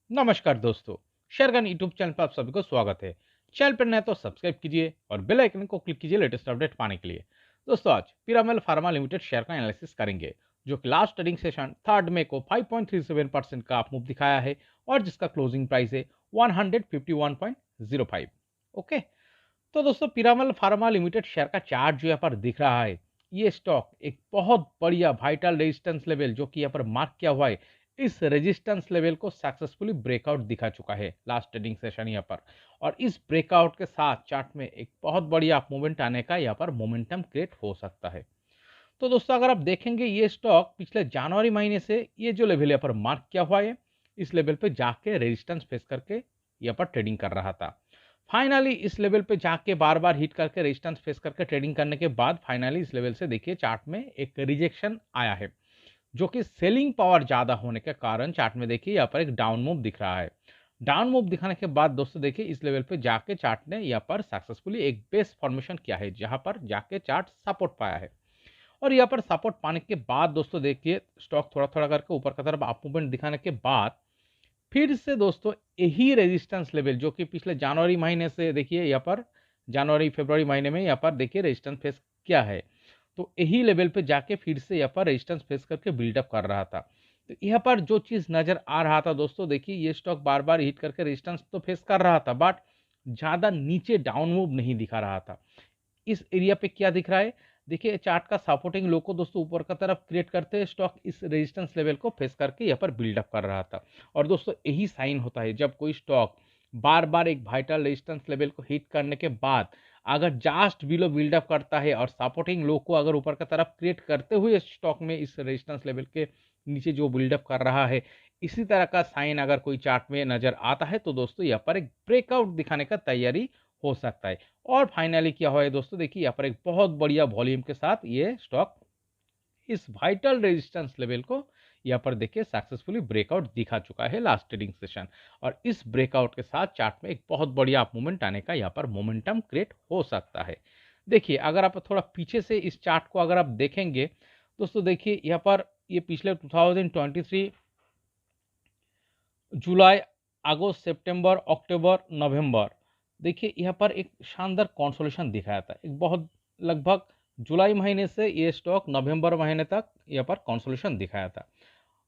नमस्कार दोस्तों, शेरगन YouTube channel पर आप सभी को स्वागत है। चैनल पर नए तो सब्सक्राइब कीजिए और बेल आइकन को क्लिक कीजिए लेटेस्ट अपडेट पाने के लिए। दोस्तों आज पिरामल फार्मा लिमिटेड शेयर का एनालिसिस करेंगे, जो कि लास्ट ट्रेडिंग सेशन 3 मई को 5.37% का अप मूव दिखाया है और जिसका क्लोजिंग प्राइस है 151.05। ओके, तो दोस्तों पिरामल फार्मा लिमिटेड शेयर का चार्ट जो यहाँ पर दिख रहा है, ये स्टॉक एक बहुत बढ़िया वाइटल रेजिस्टेंस लेवल जो कि यहाँ पर मार्क किया हुआ है, इस रेजिस्टेंस लेवल को सक्सेसफुली ब्रेकआउट दिखा चुका है लास्ट ट्रेडिंग सेशन यहाँ पर। और इस ब्रेकआउट के साथ चार्ट में एक बहुत बढ़िया मूवमेंट आने का यहाँ पर मोमेंटम क्रिएट हो सकता है। तो दोस्तों अगर आप देखेंगे ये स्टॉक पिछले जनवरी महीने से ये जो लेवल यहाँ पर मार्क किया हुआ है, इस लेवल पे जाके रेजिस्टेंस फेस करके यहाँ पर ट्रेडिंग कर रहा था। फाइनली इस लेवल पे जाके बार बार हिट करके रेजिस्टेंस फेस करके ट्रेडिंग करने के बाद फाइनली इस लेवल से देखिए चार्ट में एक रिजेक्शन आया है, जो कि सेलिंग पावर ज्यादा होने के कारण चार्ट में देखिए यहाँ पर एक डाउन मूव दिख रहा है। डाउन मूव दिखाने के बाद दोस्तों देखिए इस लेवल पे जाके चार्ट ने यहाँ पर सक्सेसफुली एक बेस फॉर्मेशन किया है, जहां पर जाके चार्ट सपोर्ट पाया है। और यहाँ पर सपोर्ट पाने के बाद दोस्तों देखिए स्टॉक थोड़ा थोड़ा करके ऊपर की तरफ अप मूवमेंट दिखाने के बाद फिर से दोस्तों यही रेजिस्टेंस लेवल जो कि पिछले जनवरी महीने से देखिए यहाँ पर जनवरी फरवरी महीने में यहाँ पर देखिए रेजिस्टेंस फेस किया है, तो यही लेवल पे जाके फिर से यहाँ पर रेजिस्टेंस फेस करके बिल्डअप कर रहा था। तो यहाँ पर जो चीज नजर आ रहा था दोस्तों देखिए ये स्टॉक बार बार हिट करके रेजिस्टेंस तो फेस कर रहा था, बट ज्यादा नीचे डाउन मूव नहीं दिखा रहा था। इस एरिया पे क्या दिख रहा है, देखिए चार्ट का सपोर्टिंग लो को दोस्तों ऊपर का तरफ क्रिएट करते हैं, स्टॉक इस रेजिस्टेंस लेवल को फेस करके यहाँ पर बिल्डअप कर रहा था। और दोस्तों यही साइन होता है जब कोई स्टॉक बार बार एक वाइटल रेजिस्टेंस लेवल को हिट करने के बाद अगर जस्ट बिलो बिल्डअप करता है और सपोर्टिंग लो को अगर ऊपर का तरफ क्रिएट करते हुए स्टॉक में इस रेजिस्टेंस लेवल के नीचे जो बिल्डअप कर रहा है, इसी तरह का साइन अगर कोई चार्ट में नजर आता है तो दोस्तों यहाँ पर एक ब्रेकआउट दिखाने का तैयारी हो सकता है। और फाइनली क्या हुआ है दोस्तों देखिए यहाँ पर एक बहुत बढ़िया वॉल्यूम के साथ ये स्टॉक इस वाइटल रेजिस्टेंस लेवल को यहाँ पर देखिए सक्सेसफुली ब्रेकआउट दिखा चुका है लास्ट ट्रेडिंग सेशन। और इस ब्रेकआउट के साथ चार्ट में एक बहुत बढ़िया अप मूवमेंट आने का यहाँ पर मोमेंटम क्रिएट हो सकता है। देखिए अगर आप थोड़ा पीछे से इस चार्ट को अगर आप देखेंगे दोस्तों देखिए यहाँ पर ये पिछले 2023 जुलाई, अगस्त, सितंबर, अक्टूबर, नवंबर देखिए यहाँ पर एक शानदार कंसोलिडेशन दिखाया था। एक बहुत लगभग जुलाई महीने से ये स्टॉक नवंबर महीने तक यहाँ पर कंसोलिडेशन दिखाया था।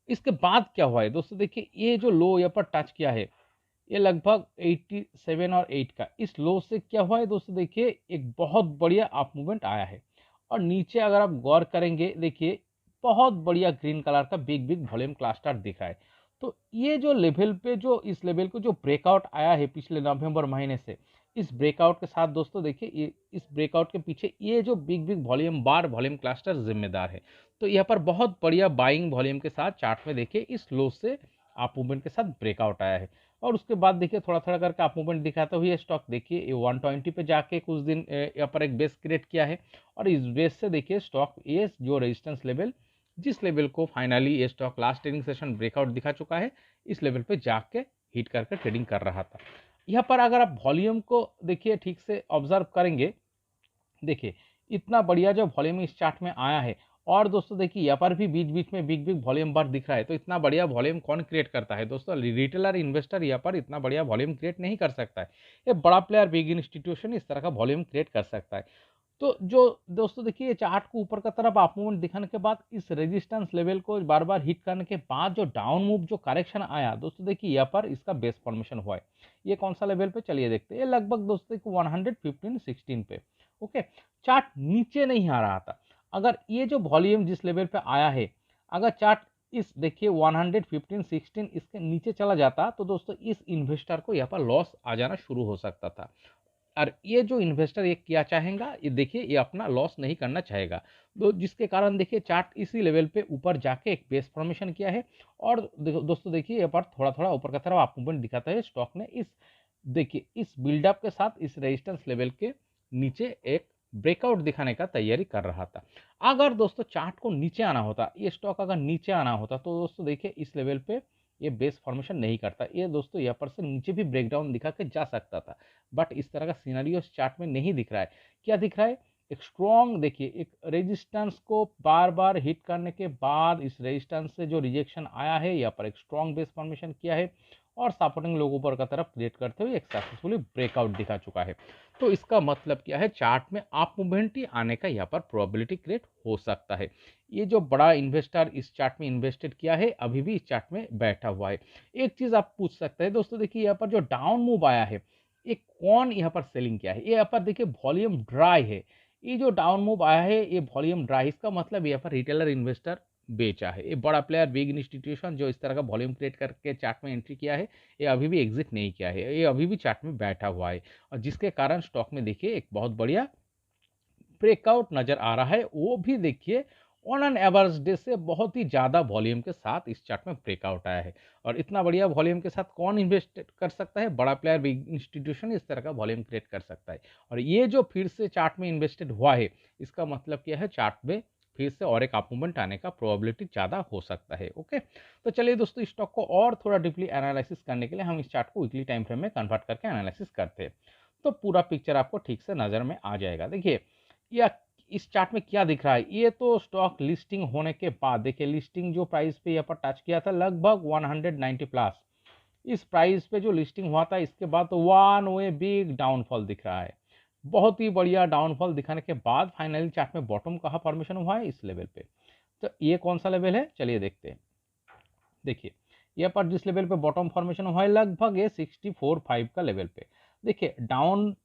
इसके बाद क्या हुआ है दोस्तों देखिए ये जो लो यहाँ पर टच किया है, ये लगभग 87 और 8 का, इस लो से क्या हुआ है दोस्तों देखिए एक बहुत बढ़िया अप मूवमेंट आया है। और नीचे अगर आप गौर करेंगे देखिए बहुत बढ़िया ग्रीन कलर का बिग बिग वॉल्यूम क्लस्टर दिख रहा है। तो ये जो लेवल पे जो इस लेवल को जो ब्रेकआउट आया है पिछले नवंबर महीने से, इस ब्रेकआउट के साथ दोस्तों देखिए ये इस ब्रेकआउट के पीछे ये जो बिग बिग वॉल्यूम बार वॉल्यूम क्लस्टर जिम्मेदार है। तो यहाँ पर बहुत बढ़िया बाइंग वॉल्यूम के साथ चार्ट में देखिए इस लो से अप मूवमेंट के साथ ब्रेकआउट आया है। और उसके बाद देखिए थोड़ा थोड़ा करके अप मूवमेंट दिखाते हुए स्टॉक देखिए ये 120 पे जाके कुछ दिन यहाँ पर एक बेस क्रिएट किया है। और इस बेस से देखिए स्टॉक ये जो रेजिस्टेंस लेवल जिस लेवल को फाइनली ये stock last trading session breakout दिखा चुका है, इस लेवल पे जाके हिट करके ट्रेडिंग कर रहा था। यहाँ पर अगर आप वॉल्यूम को देखिए ठीक से ऑब्जर्व करेंगे, देखिए इतना बढ़िया जो वॉल्यूम इस चार्ट में आया है। और दोस्तों देखिए यहाँ पर भी बीच बीच में बिग बिग वॉल्यूम बार दिख रहा है। तो इतना बढ़िया वॉल्यूम कौन क्रिएट करता है दोस्तों, रिटेलर इन्वेस्टर यहाँ पर इतना बढ़िया वॉल्यूम क्रिएट नहीं कर सकता है। ये बड़ा प्लेयर बिग इंस्टीट्यूशन इस तरह का वॉल्यूम क्रिएट कर सकता है। तो जो दोस्तों देखिए ये चार्ट को ऊपर का तरफ अप मूवमेंट दिखाने के बाद इस रेजिस्टेंस लेवल को बार बार हिट करने के बाद जो डाउन मूव जो करेक्शन आया दोस्तों देखिए यहाँ पर इसका बेस फॉर्मेशन हुआ है। ये कौन सा लेवल पे चलिए देखते हैं, ये लगभग दोस्तों 115-16 पे। ओके, चार्ट नीचे नहीं आ रहा था। अगर ये जो वॉल्यूम जिस लेवल पे आया है, अगर चार्ट इस देखिए 115-16 इसके नीचे चला जाता तो दोस्तों इस इन्वेस्टर को यहाँ पर लॉस आ जाना शुरू हो सकता था। और ये जो इन्वेस्टर ये क्या चाहेगा, ये देखिए ये अपना लॉस नहीं करना चाहेगा, तो जिसके कारण देखिए चार्ट इसी लेवल पे ऊपर जाके एक बेस फॉर्मेशन किया है। और दोस्तों देखिए यहाँ पर थोड़ा थोड़ा ऊपर का तरफ अप मूवमेंट दिखाता है स्टॉक ने इस देखिए इस बिल्डअप के साथ इस रेजिस्टेंस लेवल के नीचे एक ब्रेकआउट दिखाने का तैयारी कर रहा था। अगर दोस्तों चार्ट को नीचे आना होता, ये स्टॉक अगर नीचे आना होता तो दोस्तों देखिए इस लेवल पे ये बेस फॉर्मेशन नहीं करता, ये दोस्तों यहाँ पर से नीचे भी ब्रेकडाउन दिखा के जा सकता था। बट इस तरह का सिनेरियो चार्ट में नहीं दिख रहा है। क्या दिख रहा है, एक स्ट्रॉन्ग देखिए एक रेजिस्टेंस को बार बार हिट करने के बाद इस रेजिस्टेंस से जो रिजेक्शन आया है यहाँ पर एक स्ट्रॉन्ग बेस फॉर्मेशन किया है। और सपोर्टिंग लो ऊपर का तरफ क्रिएट करते हुए एक सक्सेसफुली ब्रेकआउट दिखा चुका है। तो इसका मतलब क्या है, चार्ट में अप मूवमेंट ही आने का यहाँ पर प्रोबेबिलिटी क्रिएट हो सकता है। ये जो बड़ा इन्वेस्टर इस चार्ट में इन्वेस्टेड किया है अभी भी इस चार्ट में बैठा हुआ है। एक चीज आप पूछ सकते हैं दोस्तों, देखिए यहाँ पर जो डाउन मूव आया है ये कौन यहाँ पर सेलिंग किया है, ये यहाँ पर देखिए वॉल्यूम ड्राई है। ये जो डाउन मूव आया है ये वॉल्यूम ड्राई, इसका मतलब यहाँ पर रिटेलर इन्वेस्टर बेचा है। ये बड़ा प्लेयर बिग इंस्टीट्यूशन जो इस तरह का वॉल्यूम क्रिएट करके चार्ट में एंट्री किया है ये अभी भी एग्जिट नहीं किया है, ये अभी भी चार्ट में बैठा हुआ है। और जिसके कारण स्टॉक में देखिए एक बहुत बढ़िया ब्रेकआउट नजर आ रहा है, वो भी देखिए ऑन एन एवरेज डे से बहुत ही ज्यादा वॉल्यूम के साथ इस चार्ट में ब्रेकआउट आया है। और इतना बढ़िया वॉल्यूम के साथ कौन इन्वेस्ट कर सकता है, बड़ा प्लेयर बिग इंस्टीट्यूशन इस तरह का वॉल्यूम क्रिएट कर सकता है। और ये जो फिर से चार्ट में इन्वेस्टेड हुआ है इसका मतलब क्या है, चार्ट में फिर से और एक अप मूवमेंट आने का प्रोबेबिलिटी ज्यादा हो सकता है। ओके, तो चलिए दोस्तों स्टॉक को और थोड़ा डीपली एनालिसिस करने के लिए हम इस चार्ट को वीकली टाइम फ्रेम में कन्वर्ट करके एनालिसिस करते हैं, तो पूरा पिक्चर आपको ठीक से नजर में आ जाएगा। देखिए या इस चार्ट में क्या दिख रहा है, ये तो स्टॉक लिस्टिंग होने के बाद देखिए लिस्टिंग जो प्राइस पे यहाँ पर टच किया था लगभग 190 प्लस, इस प्राइस पे जो लिस्टिंग हुआ था इसके बाद तो वन वे बिग डाउनफॉल दिख रहा है। बहुत ही बढ़िया डाउनफॉल दिखाने के बाद फाइनली चार्ट में बॉटम कहाँ फॉर्मेशन हुआ है, इस लेवल पे। तो ये कौन सा लेवल है, चलिए देखते हैं। देखिए यहाँ पर जिस लेवल पे बॉटम फॉर्मेशन हुआ है लगभग ये 64.5 का लेवल पे। देखिए डाउन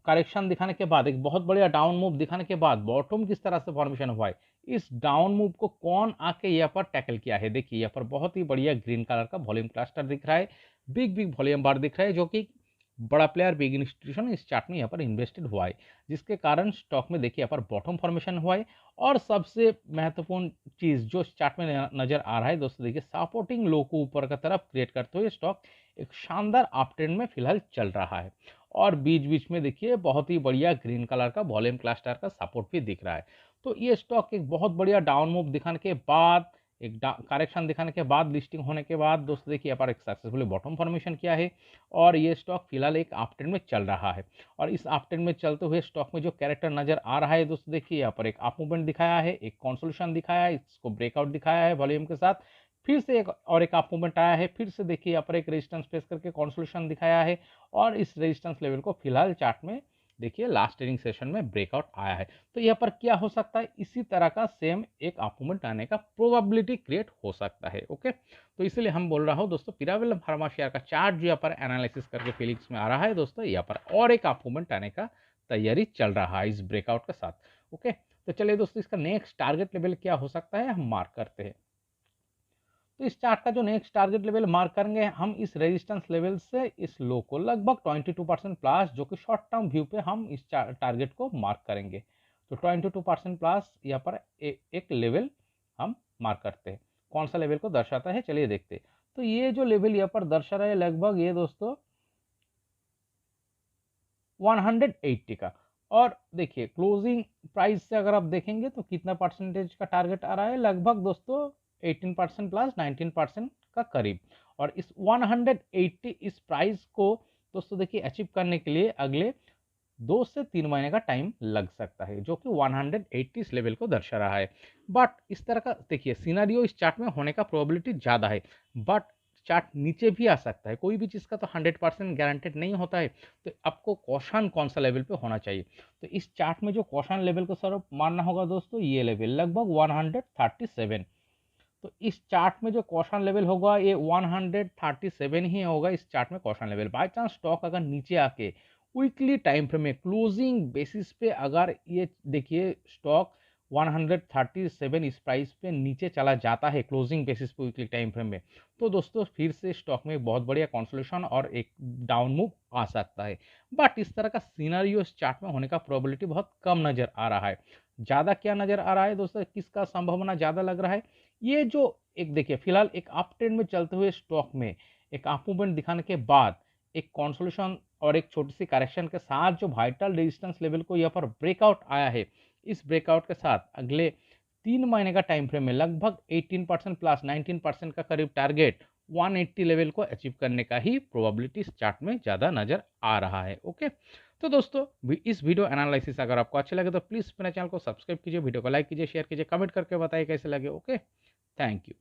करेक्शन दिखाने के बाद एक बहुत बढ़िया डाउन मूव दिखाने के बाद बॉटम किस तरह से फॉर्मेशन हुआ है, इस डाउन मूव को कौन आके यहाँ पर टैकल किया है। देखिए यहाँ पर बहुत ही बढ़िया ग्रीन कलर का वॉल्यूम क्लस्टर दिख रहा है, बिग बिग वॉल्यूम बार दिख रहा है, जो कि बड़ा प्लेयर बिग इंस्टीट्यूशन इस चार्ट में यहाँ पर इन्वेस्टेड हुआ है, जिसके कारण स्टॉक में देखिए यहाँ पर बॉटम फॉर्मेशन हुआ है। और सबसे महत्वपूर्ण चीज जो इस चार्ट में नजर आ रहा है दोस्तों, देखिए सपोर्टिंग लो को ऊपर का तरफ क्रिएट करते हुए स्टॉक एक शानदार अप ट्रेंड में फिलहाल चल रहा है। और बीच बीच में देखिए बहुत ही बढ़िया ग्रीन कलर का वॉल्यूम क्लस्टर का सपोर्ट भी दिख रहा है। तो ये स्टॉक एक बहुत बढ़िया डाउन मूव दिखाने के बाद एक करेक्शन दिखाने के बाद लिस्टिंग होने के बाद दोस्तों देखिए यहाँ पर एक सक्सेसफुली बॉटम फॉर्मेशन किया है और ये स्टॉक फिलहाल एक अप ट्रेंड में चल रहा है। और इस अप ट्रेंड में चलते हुए स्टॉक में जो कैरेक्टर नजर आ रहा है दोस्तों, देखिए यहाँ पर एक अप मूवमेंट दिखाया है, एक कंसोलिडेशन दिखाया है, इसको ब्रेकआउट दिखाया है वॉल्यूम के साथ, फिर से एक और एक अप मूवमेंट आया है, फिर से देखिए यहाँ पर एक रेजिस्टेंस फेस करके कंसोलिडेशन दिखाया है और इस रेजिस्टेंस लेवल को फिलहाल चार्ट में देखिए लास्ट ट्रेडिंग सेशन में ब्रेकआउट आया है। तो यहाँ पर क्या हो सकता है, इसी तरह का सेम एक अप मूवमेंट आने का प्रोबेबिलिटी क्रिएट हो सकता है। ओके, तो इसलिए हम बोल रहा हूँ दोस्तों पिरामिड फार्मा शेयर का चार्ट जो यहाँ पर एनालिसिस करके फीलिंग्स में आ रहा है दोस्तों, यहाँ पर और एक अप मूवमेंट आने का तैयारी चल रहा है इस ब्रेकआउट के साथ। ओके, तो चलिए दोस्तों इसका नेक्स्ट टारगेट लेवल क्या हो सकता है हम मार्क करते हैं। तो इस चार्ट का जो नेक्स्ट टारगेट लेवल मार्क करेंगे हम इस रेजिस्टेंस लेवल से इस लो को लगभग 22% प्लस, जो कि शॉर्ट टर्म व्यू पे हम इस टारगेट को मार्क करेंगे। तो 22% प्लस यहाँ पर एक लेवल हम मार्क करते हैं। कौन सा लेवल को दर्शाता है चलिए देखते हैं। तो ये जो लेवल यहाँ पर दर्शा रहा है लगभग ये दोस्तों 180 का। और देखिए क्लोजिंग प्राइस से अगर आप देखेंगे तो कितना परसेंटेज का टारगेट आ रहा है, लगभग दोस्तों 18% प्लस 19% का करीब। और इस 180 इस प्राइस को दोस्तों देखिए अचीव करने के लिए अगले 2 से 3 महीने का टाइम लग सकता है, जो कि 180 इस लेवल को दर्शा रहा है। बट इस तरह का देखिए सिनारियो इस चार्ट में होने का प्रोबेबिलिटी ज़्यादा है, बट चार्ट नीचे भी आ सकता है, कोई भी चीज़ का तो 100% गारंटेड नहीं होता है। तो आपको कॉशन कौन सा लेवल पे होना चाहिए, तो इस चार्ट में जो कॉशन लेवल को सर मानना होगा दोस्तों ये लेवल लगभग 137। तो इस चार्ट में जो कॉशन लेवल होगा ये 137 ही होगा इस चार्ट में caution level. By chance stock अगर नीचे आके वीकली टाइम फ्रेम में क्लोजिंग बेसिस पे अगर ये देखिए स्टॉक 137 इस प्राइस पे नीचे चला जाता है क्लोजिंग बेसिस पे वीकली टाइम फ्रेम में, तो दोस्तों फिर से स्टॉक में बहुत बढ़िया कंसोलिडेशन और एक डाउन मूव आ सकता है। बट इस तरह का सिनेरियो इस चार्ट में होने का प्रोबेबिलिटी बहुत कम नजर आ रहा है। ज़्यादा क्या नजर आ रहा है दोस्तों, किसका संभावना ज़्यादा लग रहा है, ये जो एक देखिए फिलहाल एक अप ट्रेंड में चलते हुए स्टॉक में एक अप मूवमेंट दिखाने के बाद एक कंसोलिडेशन और एक छोटी सी करेक्शन के साथ जो वाइटल रेजिस्टेंस लेवल को यहाँ पर ब्रेकआउट आया है, इस ब्रेकआउट के साथ अगले 3 महीने का टाइम फ्रेम में लगभग 18% प्लस 19% का करीब टारगेट 180 लेवल को अचीव करने का ही प्रोबेबिलिटी इस चार्ट में ज़्यादा नजर आ रहा है। ओके, तो दोस्तों इस वीडियो एनालिसिस अगर आपको अच्छा लगे तो प्लीज़ मेरे चैनल को सब्सक्राइब कीजिए, वीडियो को लाइक कीजिए, शेयर कीजिए, कमेंट करके बताइए कैसे लगे। Okay, thank you.